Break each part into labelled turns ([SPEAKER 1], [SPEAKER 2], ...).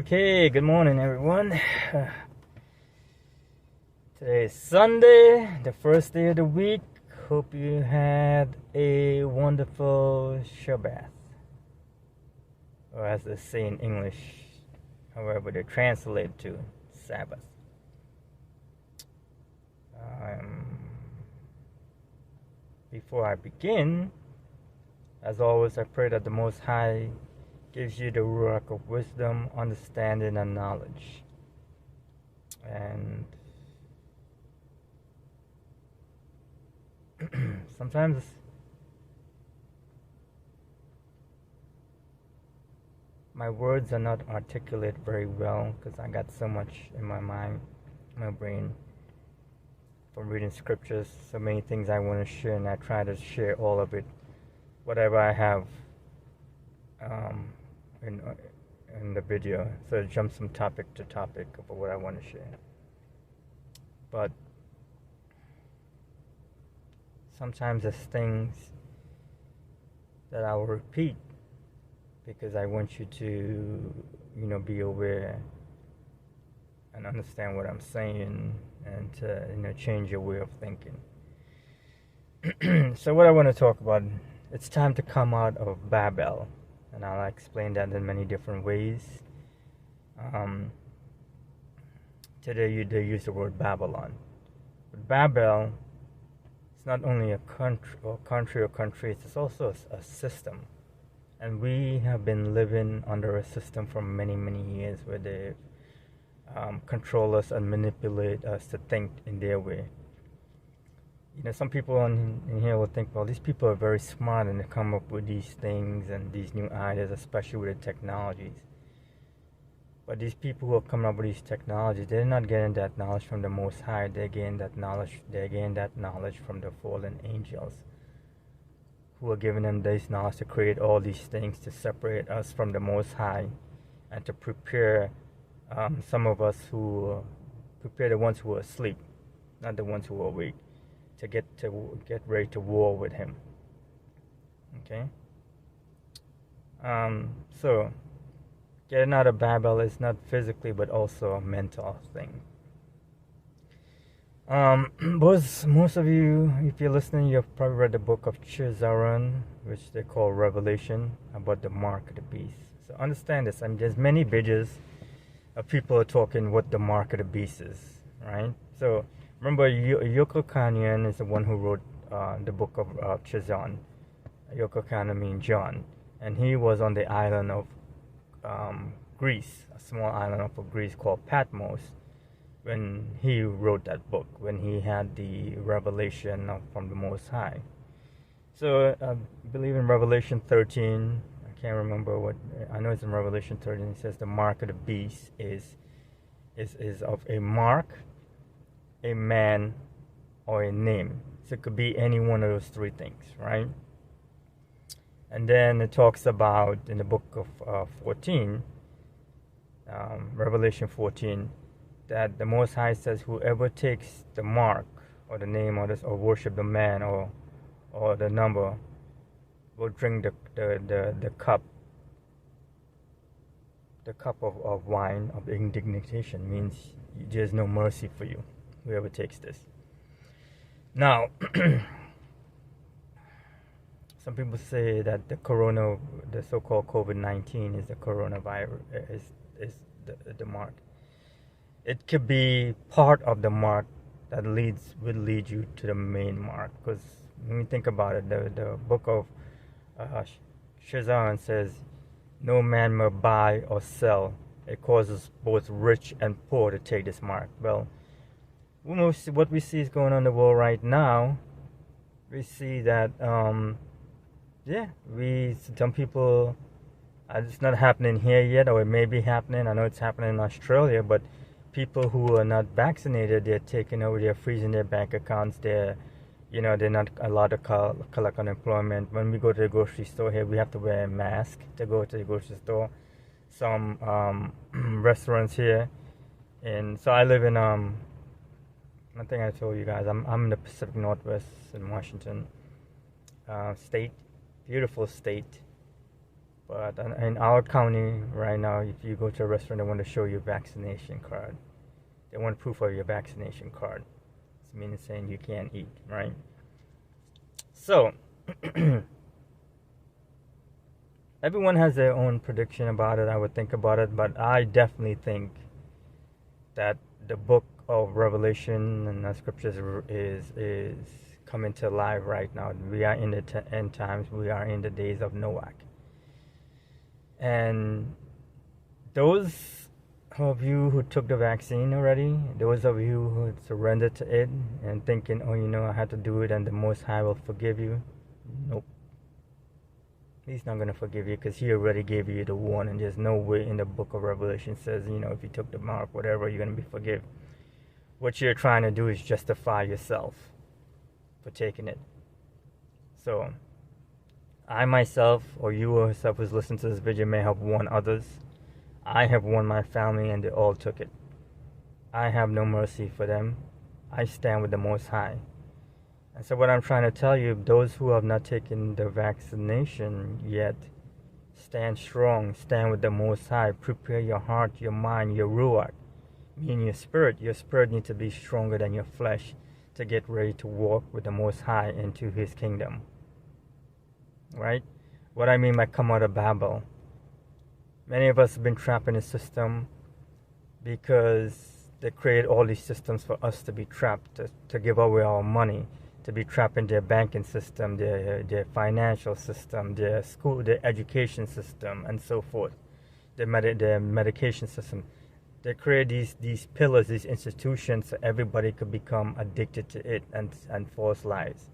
[SPEAKER 1] Okay, good morning, everyone. Today is Sunday, the first day of the week. Hope you had a wonderful Shabbat, or as they say in English, however they translate to Sabbath. Before I begin, as always, I pray that the Most High gives you the ruach of wisdom, understanding, and knowledge. And sometimes my words are not articulate very well because I got so much in my mind, my brain, from reading scriptures, so many things I want to share, and I try to share all of it, whatever I have in the video, so it jumps from topic to topic of what I want to share. But sometimes there's things that I will repeat because I want you to, be aware and understand what I'm saying, and to, change your way of thinking. So what I want to talk about, it's time to come out of Babel, and I'll explain that in many different ways. Today they use the word Babylon, but Babel, it's not only a country or countries, it's also a system. And we have been living under a system for many, many years where they control us and manipulate us to think in their way. Some people in here will think, well, these people are very smart and they come up with these things and these new ideas, especially with the technologies. But these people who are coming up with these technologies, they're not getting that knowledge from the Most High. They gain that knowledge from the fallen angels, who are giving them this knowledge to create all these things to separate us from the Most High, and to prepare some of us prepare the ones who are asleep, not the ones who are awake, to get ready to war with Him. Okay. So getting out of Babel is not physically but also a mental thing. Most of you, if you're listening, you've probably read the book of Chizaron, which they call Revelation, about the mark of the beast. So understand this. There's many videos of people talking what the mark of the beast is, right? So remember, Youre Trapped is the one who wrote the book of Chizaron. Youre Trapped means John, and he was on the island of Greece, a small island of Greece called Patmos, when he wrote that book, when he had the revelation from the Most High. So I believe in Revelation 13, I can't remember what, I know it's in Revelation 13, it says the mark of the beast is of a mark, a man, or a name. So it could be any one of those three things, right? And then it talks about, in the book of 14, Revelation 14, that the Most High says whoever takes the mark or the name or worship the man or the number will drink the cup of wine of indignation. Means there's no mercy for you, whoever takes this. Now, some people say that the so-called COVID-19 is the coronavirus, is the mark. It could be part of the mark that will lead you to the main mark. Because when you think about it, the book of Shazan says, no man may buy or sell. It causes both rich and poor to take this mark. Well, what we see is going on in the world right now. We see that, some people, it's not happening here yet, or it may be happening. I know it's happening in Australia, but people who are not vaccinated, they're taking over, they're freezing their bank accounts, they're not allowed to collect unemployment. When we go to the grocery store here, we have to wear a mask to go to the grocery store. Some restaurants here, and so I live in I think I told you guys, I'm in the Pacific Northwest in Washington state, beautiful state. But in our county right now, if you go to a restaurant, they want to show you a vaccination card. They want proof of your vaccination card. It's meaning saying you can't eat, right? So, everyone has their own prediction about it. I would think about it, but I definitely think that the book of Revelation and the scriptures is coming to life right now. We are in the end times. We are in the days of Noah. And those of you who took the vaccine already, those of you who surrendered to it and thinking, oh, I had to do it and the Most High will forgive you. Nope. He's not going to forgive you because he already gave you the warning. There's no way in the book of Revelation says, if you took the mark, whatever, you're going to be forgiven. What you're trying to do is justify yourself for taking it. So, I myself, or you yourself who's listening to this video, may have warned others. I have warned my family and they all took it. I have no mercy for them. I stand with the Most High. And so what I'm trying to tell you, those who have not taken the vaccination yet, stand strong, stand with the Most High. Prepare your heart, your mind, your ruach, meaning your spirit. Your spirit needs to be stronger than your flesh to get ready to walk with the Most High into His kingdom. Right? What I mean by come out of Babel. Many of us have been trapped in a system because they create all these systems for us to be trapped, to give away our money, to be trapped in their banking system, their financial system, their school, their education system, and so forth, their medication system. They create these pillars, these institutions, so everybody could become addicted to it and false lies.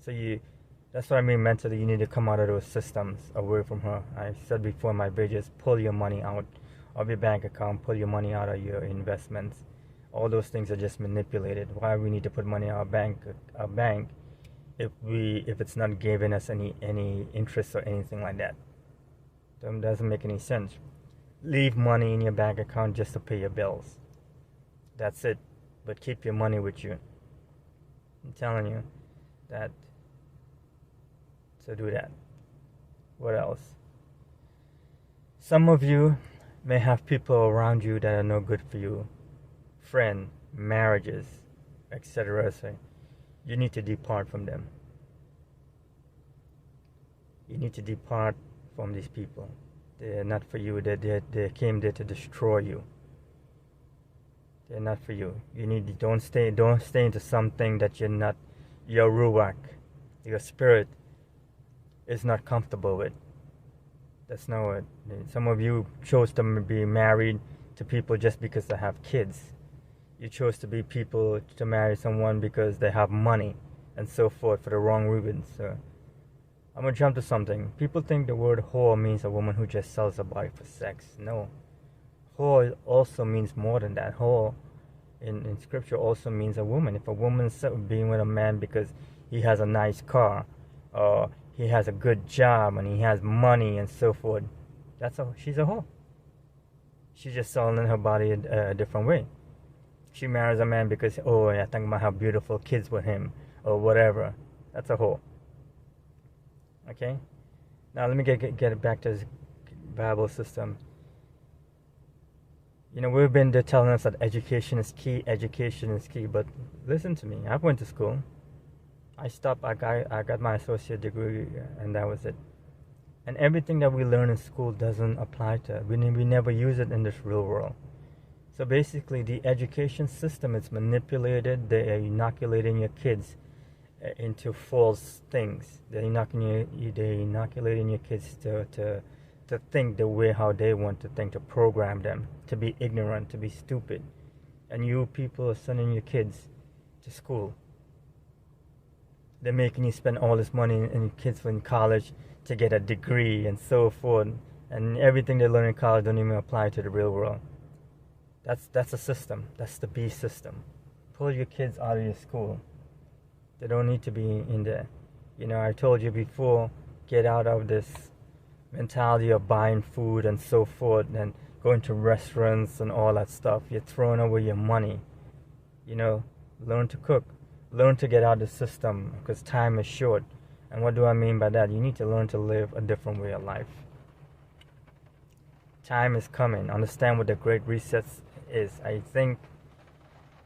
[SPEAKER 1] So that's what I mean mentally. You need to come out of those systems, away from her. I said before in my videos, pull your money out of your bank account, pull your money out of your investments. All those things are just manipulated. Why we need to put money in our bank if it's not giving us any interest or anything like that? That doesn't make any sense. Leave money in your bank account just to pay your bills. That's it. But keep your money with you. I'm telling you that. So do that. What else? Some of you may have people around you that are no good for you. Friend, marriages, etc. So you need to depart from them. You need to depart from these people. They're not for you. They came there to destroy you. They're not for you. Don't stay into something that you're not, your ruach, your spirit is not comfortable with. That's not what. Some of you chose to be married to people just because they have kids. You chose to marry someone because they have money and so forth for the wrong reasons. So I'm going to jump to something. People think the word whore means a woman who just sells her body for sex. No. Whore also means more than that. Whore in scripture also means a woman. If a woman's being with a man because he has a nice car or he has a good job and he has money and so forth, she's a whore. She's just selling her body a different way. She marries a man because, I think about how beautiful kids with him or whatever. That's a whore. Okay? Now let me get it back to this Bible system. We've been there telling us that education is key, but listen to me. I went to school. I got my associate degree and that was it. And everything that we learn in school doesn't apply to it. We never use it in this real world. So basically the education system is manipulated. They are inoculating your kids into false things. They're inoculating your kids to think the way how they want to think, to program them, to be ignorant, to be stupid. And you people are sending your kids to school. They're making you spend all this money in kids in college to get a degree and so forth. And everything they learn in college don't even apply to the real world. That's a system. That's the beast system. Pull your kids out of your school. They don't need to be in there. I told you before, get out of this mentality of buying food and so forth and going to restaurants and all that stuff. You're throwing away your money. Learn to cook. Learn to get out of the system because time is short. And what do I mean by that? You need to learn to live a different way of life. Time is coming. Understand what the Great Reset is. I think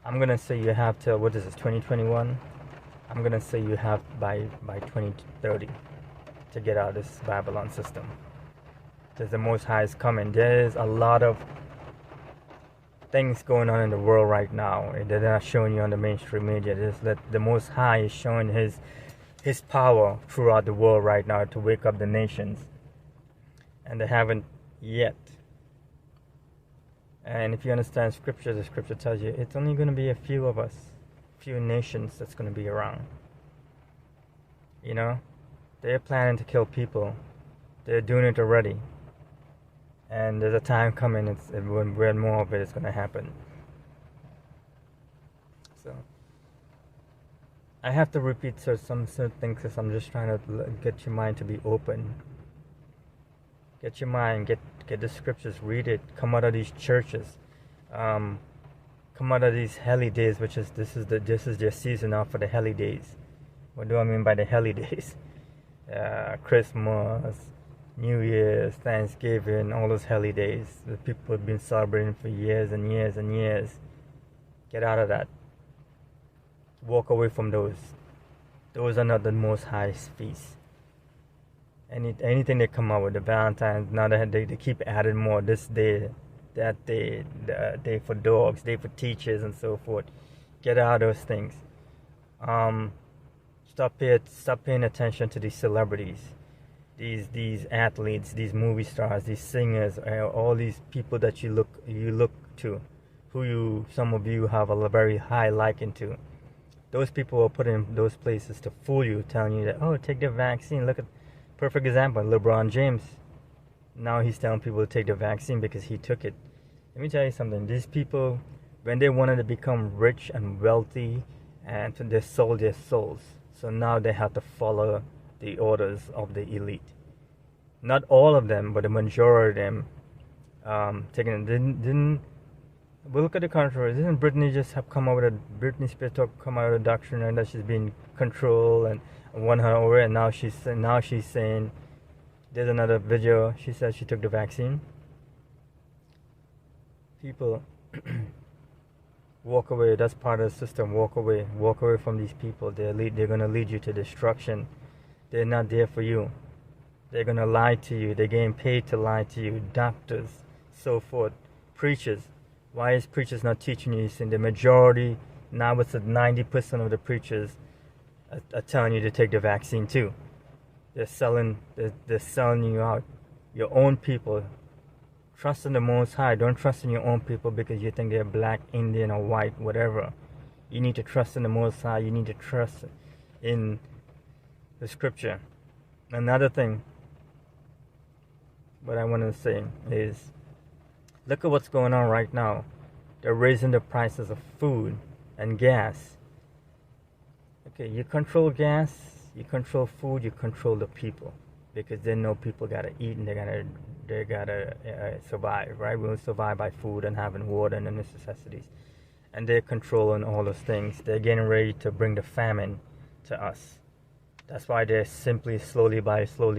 [SPEAKER 1] I'm gonna say you have till, what is this, 2021? I'm gonna say you have by 2030 to get out of this Babylon system. Because the Most High is coming. There's a lot of things going on in the world right now. They're not showing you on the mainstream media. Just that the Most High is showing His power throughout the world right now to wake up the nations, and they haven't yet. And if you understand Scripture, the Scripture tells you it's only going to be a few of us, few nations that's going to be around. You know, they're planning to kill people. They're doing it already. And there's a time coming when more of it is going to happen. So I have to repeat some certain things because I'm just trying to get your mind to be open. Get your mind, get the scriptures, read it. Come out of these churches, come out of these holy days, which is this is their season now for the holy days. What do I mean by the holy days? Christmas, New Year's, Thanksgiving, all those holy days. The people have been celebrating for years and years and years. Get out of that. Walk away from those. Those are not the Most High's feasts. Anything they come out with, the Valentine's, now they keep adding more. This day, that day, the day for dogs, day for teachers, and so forth. Get out of those things. Stop paying attention to these celebrities, these athletes, these movie stars, these singers, all these people that you look to, who some of you have a very high liking to. Those people are put in those places to fool you, telling you that, oh, take the vaccine. Look at perfect example, LeBron James. Now he's telling people to take the vaccine because he took it. Let me tell you something. These people, when they wanted to become rich and wealthy, and they sold their souls. So now they have to follow the orders of the elite. Not all of them, but the majority of them taking it. Didn't but look at the contrary. Didn't Britney just have come out with Britney Spears come out with a doctrine and that she's being controlled and won her over, and now she's saying, there's another video, she said she took the vaccine. People, walk away. That's part of the system. Walk away from these people. They're going to lead you to destruction. They're not there for you. They're going to lie to you. They're getting paid to lie to you. Doctors, so forth. Preachers. Why is preachers not teaching you? In the majority, now it's at 90% of the preachers are telling you to take the vaccine too. They're selling you out. Your own people. Trust in the Most High. Don't trust in your own people because you think they're black, Indian, or white, whatever. You need to trust in the Most High. You need to trust in the Scripture. Another thing, what I want to say is, look at what's going on right now. They're raising the prices of food and gas. Okay, you control gas, you control food, you control the people, because they know people gotta eat and they gotta survive, right? We'll survive by food and having water and the necessities, and they're controlling all those things. They're getting ready to bring the famine to us. That's why they're simply slowly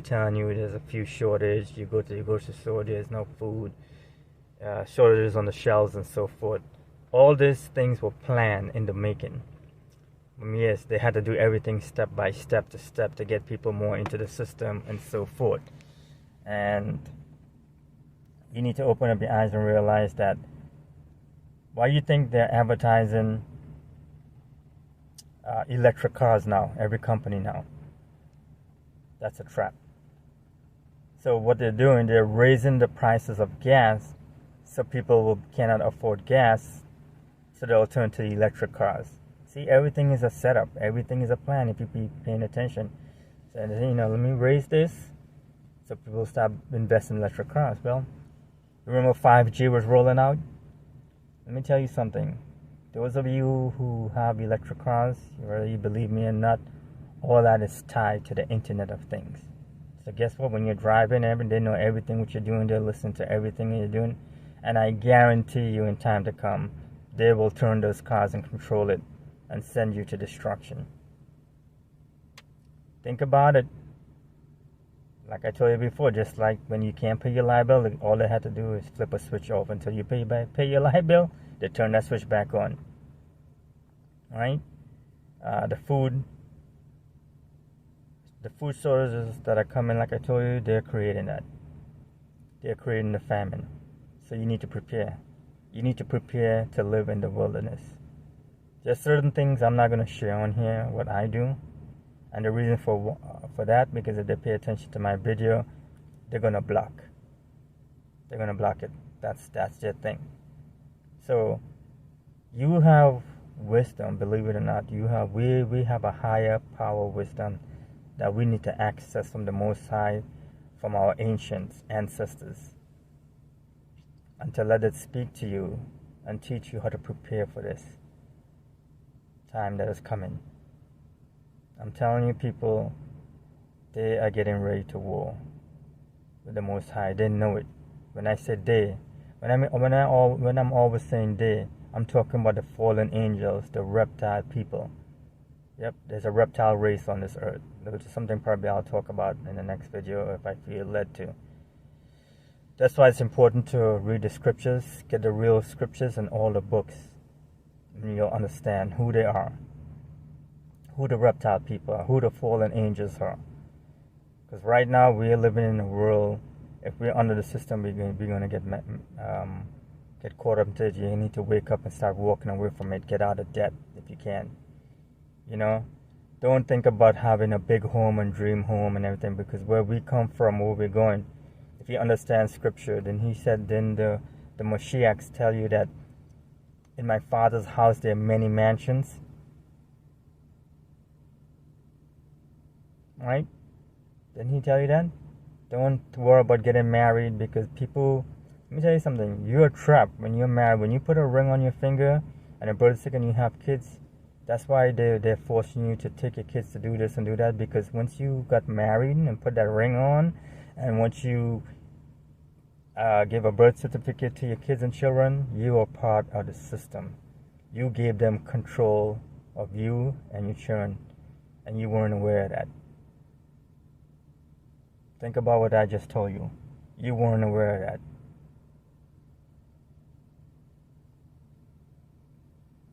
[SPEAKER 1] telling you there's a few shortage. You go to the grocery store, there's no food, shortages on the shelves and so forth. All these things were planned in the making. Yes, they had to do everything step by step to get people more into the system and so forth. And you need to open up your eyes and realize that why you think they're advertising electric cars now, every company now. That's a trap. So what they're doing, they're raising the prices of gas so people cannot afford gas, so they'll turn to electric cars. See, everything is a setup. Everything is a plan if you be paying attention. So, let me raise this so people stop investing in electric cars. Well, remember 5G was rolling out? Let me tell you something. Those of you who have electric cars, whether you believe me or not, all that is tied to the Internet of Things. So guess what? When you're driving, they know everything what you're doing. They listen to everything you're doing. And I guarantee you in time to come, they will turn those cars and control it and send you to destruction. Think about it. Like I told you before, just like when you can't pay your light bill, all they had to do is flip a switch off until you pay your light bill. They turn that switch back on. Right? The food sources that are coming, like I told you, they're creating that. They're creating the famine. So you need to prepare. You need to prepare to live in the wilderness. There's certain things I'm not going to share on here, what I do. And the reason for that, because if they pay attention to my video, they're going to block. They're going to block it. That's their thing. So you have wisdom, believe it or not. We have a higher power wisdom that we need to access from the Most High, from our ancient ancestors, and to let it speak to you and teach you how to prepare for this time that is coming. I'm telling you, people, they are getting ready to war with the Most High. They know it. When I say they, when I'm always saying they, I'm talking about the fallen angels, the reptile people. Yep, there's a reptile race on this earth, which is something probably I'll talk about in the next video if I feel led to. That's why it's important to read the scriptures, get the real scriptures in all the books, and you'll understand who they are, who the reptile people are, who the fallen angels are. Because right now we're living in a world, if we're under the system, we're going to get caught up into it. You need to wake up and start walking away from it. Get out of debt if you can. You know, don't think about having a big home and dream home and everything, because where we come from, where we're going, if you understand scripture, then he said, then the Moshiachs tell you that in my Father's house there are many mansions. Right? Didn't he tell you that? Don't worry about getting married, because people, let me tell you something, you're trapped when you're married. When you put a ring on your finger and a birthday stick and you have kids, that's why they're forcing you to take your kids to do this and do that, because once you got married and put that ring on, and once you give a birth certificate to your kids and children, you are part of the system. You gave them control of you and your children, and you weren't aware of that. Think about what I just told you. You weren't aware of that.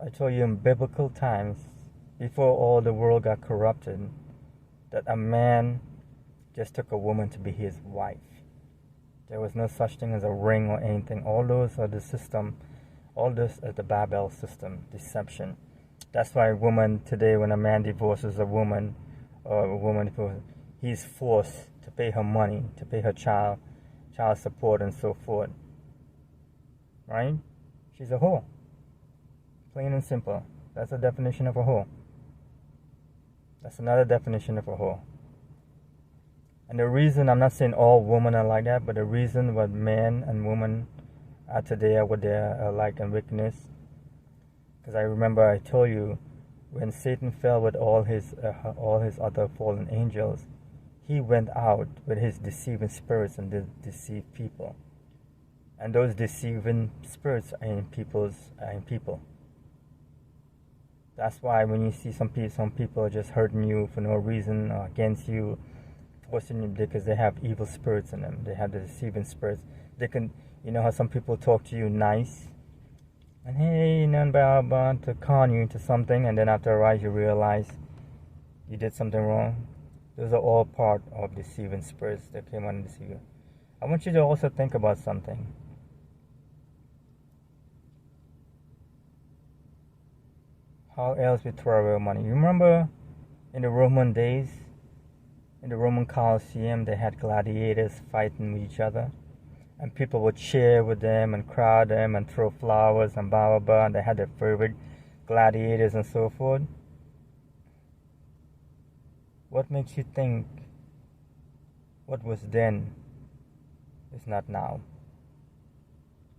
[SPEAKER 1] I told you in biblical times, before all the world got corrupted, that a man just took a woman to be his wife. There was no such thing as a ring or anything. All those are the system. All this is the Babel system, deception. That's why a woman today, when a man divorces a woman, or a woman, he's forced to pay her money, to pay her child support and so forth. Right? She's a whore. Plain and simple. That's the definition of a whore. That's another definition of a whore. And the reason, I'm not saying all women are like that, but the reason what men and women are today are what they are like in wickedness. Because I remember I told you, when Satan fell with all his other fallen angels, he went out with his deceiving spirits and deceived people. And those deceiving spirits are in people. That's why when you see some people are just hurting you for no reason or against you, forcing you, because they have evil spirits in them. They have the deceiving spirits. They can, you know how some people talk to you nice, and hey, blah, blah, to con you into something, and then after a while you realize you did something wrong. Those are all part of deceiving spirits that came on to deceive you. I want you to also think about something. How else we throw away money? You remember in the Roman days, in the Roman Colosseum, they had gladiators fighting with each other, and people would cheer with them and crowd them and throw flowers and blah blah blah, and they had their favorite gladiators and so forth. What makes you think what was then is not now?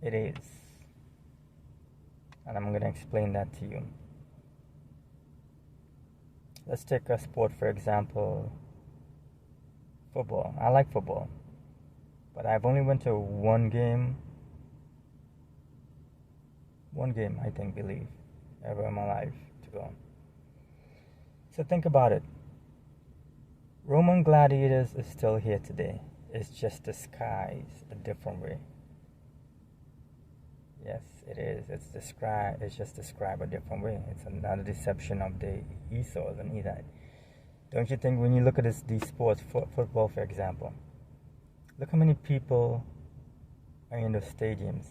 [SPEAKER 1] It is. And I'm going to explain that to you. Let's take a sport, for example, football. I like football, but I've only went to one game, I believe, ever in my life to go. So think about it. Roman gladiators is still here today. It's just disguised a different way. Yes, it is. It's just described a different way. It's another deception of the Esau's and Edite. Don't you think when you look at these sports, football for example, look how many people are in those stadiums,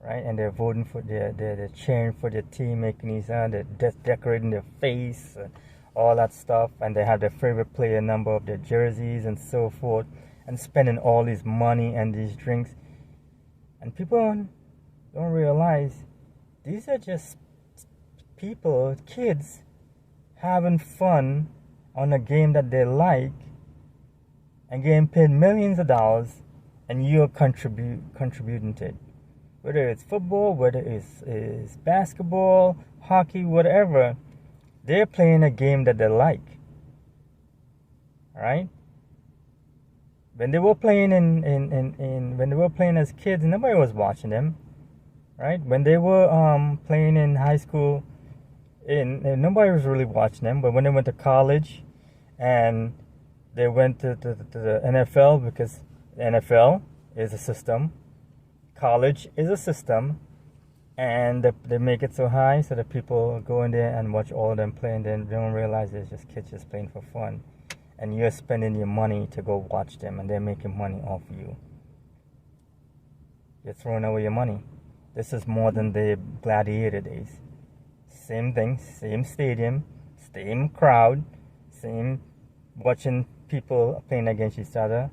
[SPEAKER 1] right? And they're voting for they're cheering for their team, making these they're decorating their face, all that stuff, and they have their favorite player number of their jerseys and so forth, and spending all this money and these drinks. And people don't realize these are just people, kids, having fun on a game that they like and getting paid millions of dollars, and you're contributing to it. Whether it's football, whether it's basketball, hockey, whatever, they're playing a game that they like. Right? When they were playing when they were playing as kids, nobody was watching them. Right? When they were playing in high school, nobody was really watching them. But when they went to college, and they went to the NFL, because the NFL is a system, college is a system, and they make it so high so that people go in there and watch all of them play, and then they don't realize it's just kids just playing for fun, and you're spending your money to go watch them, and they're making money off you. You're throwing away your money. This is more than the gladiator days. Same thing, same stadium, same crowd, same watching people playing against each other.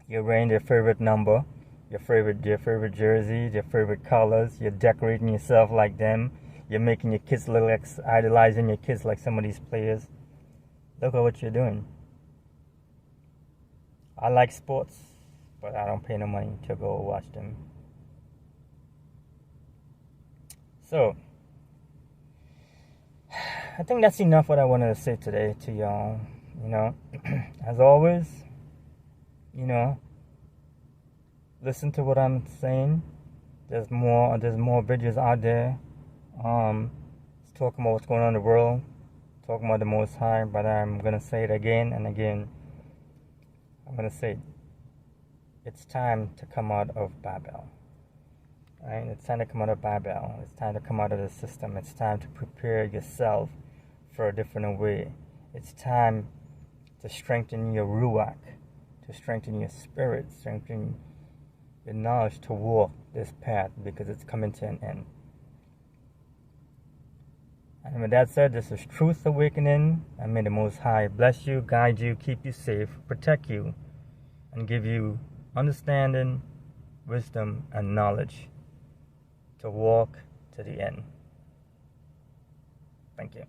[SPEAKER 1] You're wearing their favorite number, your favorite jersey, your favorite colors. You're decorating yourself like them. You're making your kids look like, idolizing your kids like some of these players. Look at what you're doing. I like sports, but I don't pay no money to go watch them. So, I think that's enough what I wanted to say today to y'all. As always, listen to what I'm saying. There's more videos out there. It's talking about what's going on in the world, talking about the Most High. But I'm gonna say it again and again. I'm gonna say it's time to come out of Babel. Right? It's time to come out of Babel. It's time to come out of the system. It's time to prepare yourself for a different way. It's time to strengthen your ruach, to strengthen your spirit, strengthen your knowledge to walk this path, because it's coming to an end. And with that said, this is Truth Awakening, and may the Most High bless you, guide you, keep you safe, protect you, and give you understanding, wisdom, and knowledge to walk to the end. Thank you.